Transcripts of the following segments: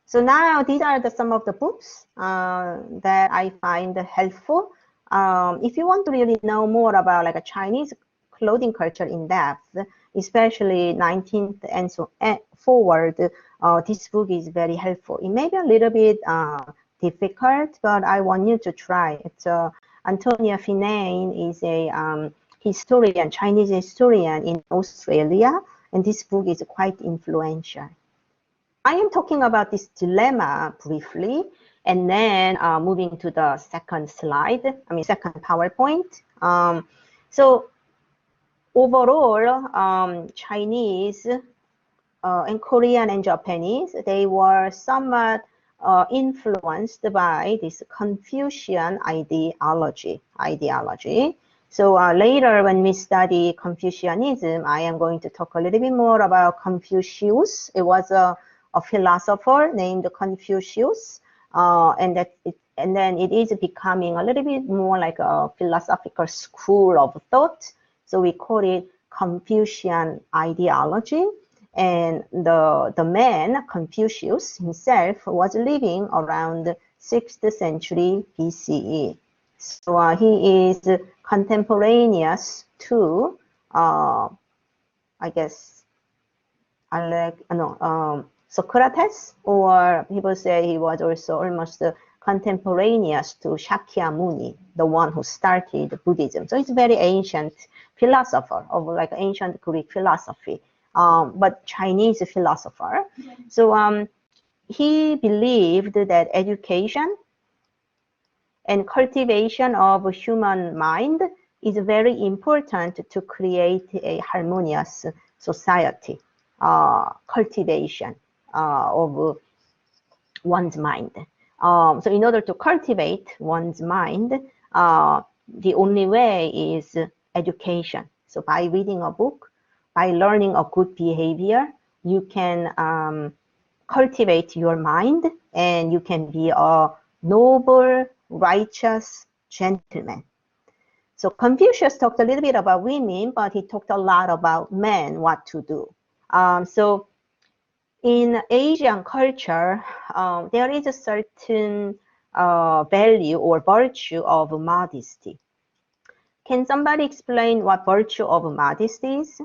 So now these are some of the books that I find helpful. If you want to really know more about like a Chinese clothing culture in depth, especially 19th and so forward, this book is very helpful. It may be a little bit difficult, but I want you to try. It's Antonia Finane is a historian, Chinese historian in Australia, and this book is quite influential. I am talking about this dilemma briefly, and then moving to the second slide, second PowerPoint. So overall, Chinese and Korean and Japanese, they were somewhat influenced by this Confucian ideology. So later when we study Confucianism, I am going to talk a little bit more about Confucius. It was a philosopher named Confucius, and then it is becoming a little bit more like a philosophical school of thought. So we call it Confucian ideology. And the man, Confucius himself, was living around 6th century BCE. So he is contemporaneous to, I guess, Socrates, or people say he was also almost contemporaneous to Shakyamuni, the one who started Buddhism. So it's a very ancient philosopher of like ancient Greek philosophy, but Chinese philosopher. So he believed that education and cultivation of human mind is very important to create a harmonious society. Cultivation of one's mind. So in order to cultivate one's mind, the only way is education. So by reading a book, by learning a good behavior, you can cultivate your mind, and you can be a noble, righteous gentleman. So Confucius talked a little bit about women, but he talked a lot about men, what to do. So in Asian culture, there is a certain value or virtue of modesty. Can somebody explain what virtue of modesty is?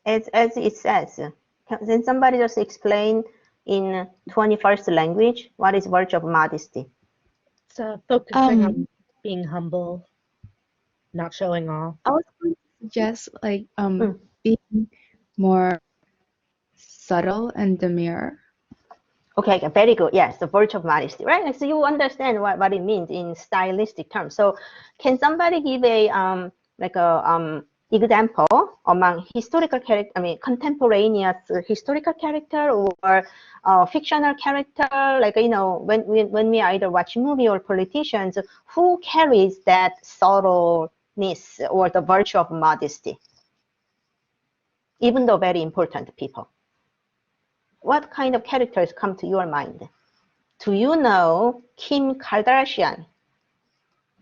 As it says, can somebody just explain in 21st language what is virtue of modesty? It's focusing on being humble, not showing off. I was going to suggest like being more subtle and demure. Okay, very good. Yes, the virtue of modesty, right? So you understand what it means in stylistic terms. So can somebody give a example among historical character, contemporaneous historical character or fictional character? Like, you know, when we either watch movie or politicians, who carries that subtleness or the virtue of modesty? Even though very important people. What kind of characters come to your mind? Do you know Kim Kardashian?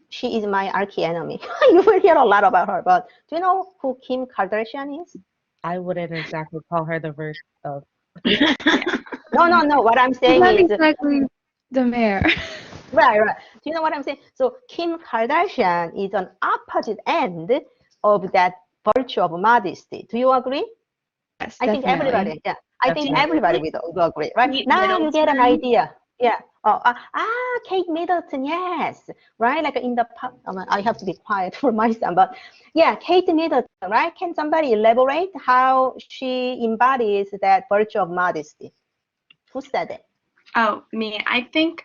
She is my arch-enemy. You will hear a lot about her, but do you know who Kim Kardashian is? I wouldn't exactly call her the version of. No. What I'm saying Not is exactly the mayor. Right. Do you know what I'm saying? So Kim Kardashian is an opposite end of that virtue of modesty. Do you agree? Yes, I think everybody, yeah. I think everybody will agree, right? Kate Now Middleton. you get an idea. Yeah. Kate Middleton, yes. Right? Like in the, I have to be quiet for my son, but yeah, Kate Middleton, right? Can somebody elaborate how she embodies that virtue of modesty? Who said it? Oh, me. I think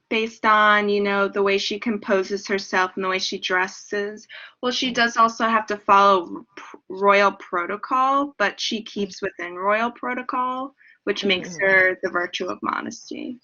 based on, you know, the way she composes herself and the way she dresses, well, she does also have to follow royal protocol, but she keeps within royal protocol, which makes her the virtue of modesty.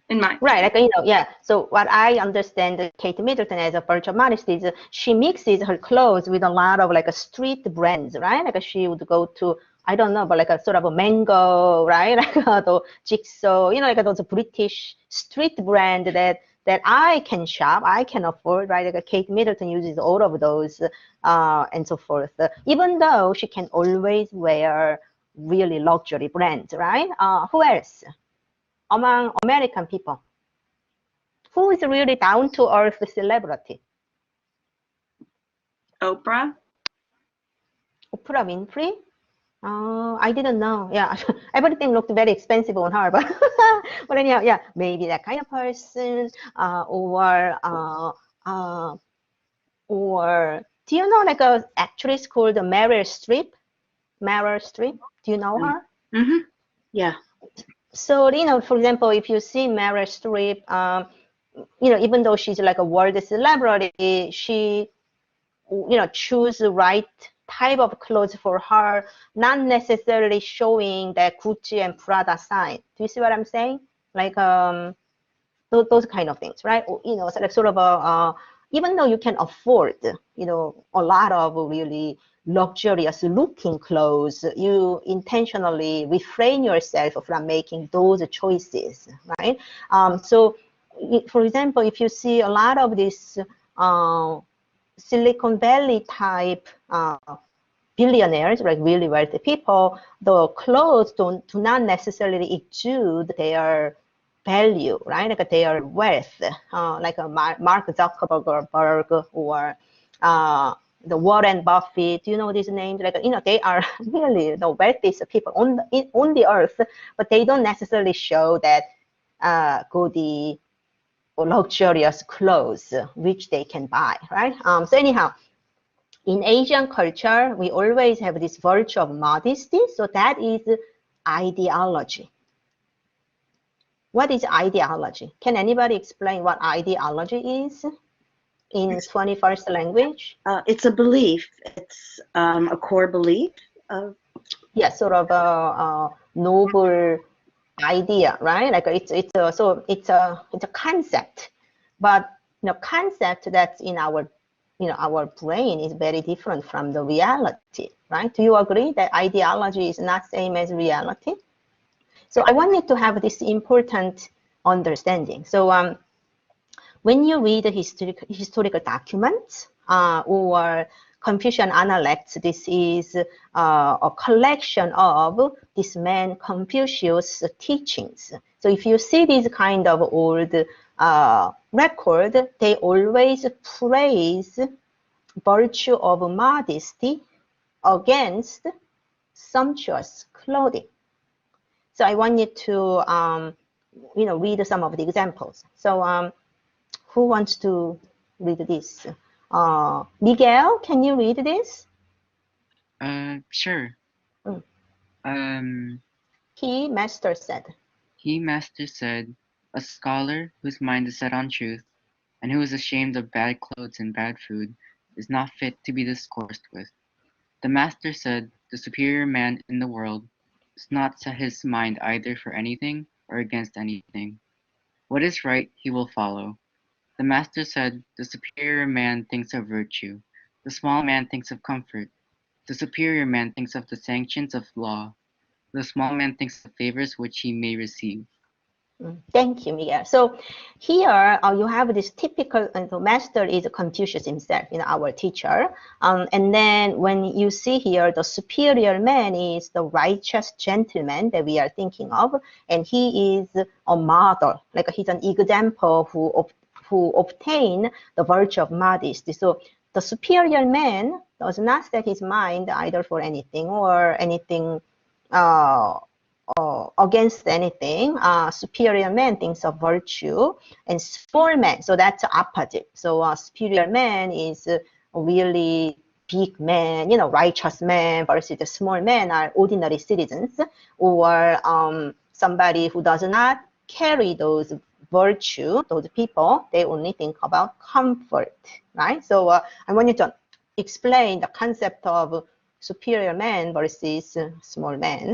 In my right, like, you know, yeah. So what I understand Kate Middleton as a virtue of modesty is she mixes her clothes with a lot of like a street brands, right? Like she would go to, I don't know, but like a sort of a Mango, right? Like the Jigsaw, you know, like those British street brand that I can shop, I can afford, right? Like Kate Middleton uses all of those and so forth. Even though she can always wear really luxury brands, right? Who else? among American people, who is really down-to-earth celebrity? Oprah? Oprah Winfrey? I didn't know. Yeah, everything looked very expensive on her, but anyhow, yeah, maybe that kind of person, or do you know like a actress called Meryl Streep? Meryl Streep, do you know her? Mm-hmm. Yeah. So, you know, for example, if you see Meryl Streep, you know, even though she's like a world celebrity, she, you know, choose the right type of clothes for her, not necessarily showing that Gucci and Prada sign. Do you see what I'm saying? Like those kind of things, right? You know, sort of a even though you can afford, you know, a lot of really luxurious looking clothes, you intentionally refrain yourself from making those choices, right? So, for example, if you see a lot of these Silicon Valley type billionaires, like really wealthy people, the clothes do not necessarily exude their value, right? Like their wealth, like a Mark Zuckerberg or the Warren Buffett. Do you know these names? Like, you know, they are really the wealthiest people on the earth, but they don't necessarily show that gaudy or luxurious clothes which they can buy, right? So anyhow, in Asian culture, we always have this virtue of modesty. So that is ideology. What is ideology? Can anybody explain what ideology is in 21st language? It's a belief. It's a core belief. Yeah, sort of a noble idea, right? Like it's a concept, but you know, concept that's in our our brain is very different from the reality, right? Do you agree that ideology is not same as reality? So I want you to have this important understanding. So when you read historical documents or Confucian Analects, this is a collection of this man Confucius' teachings. So if you see these kind of old record, they always praise virtue of modesty against sumptuous clothing. So I want you to read some of the examples. So who wants to read this? Miguel, can you read this? Sure. He, master said. He, master said, a scholar whose mind is set on truth, and who is ashamed of bad clothes and bad food, is not fit to be discoursed with. The master said, the superior man in the world does not set his mind either for anything or against anything. What is right he will follow. The master said, the superior man thinks of virtue. The small man thinks of comfort. The superior man thinks of the sanctions of law. The small man thinks of favors which he may receive. Thank you, Miguel. So here you have this typical, the master is Confucius himself, our teacher. And then when you see here, the superior man is the righteous gentleman that we are thinking of, and he is a model, like he's an example who obtain the virtue of modesty. So the superior man does not set his mind either for anything or anything against anything. Superior man thinks of virtue, and small man, so that's opposite. So superior man is a really big man, righteous man, versus the small men are ordinary citizens, or somebody who does not carry those virtue. Those people, they only think about comfort, right? So I want you to explain the concept of superior man versus small man.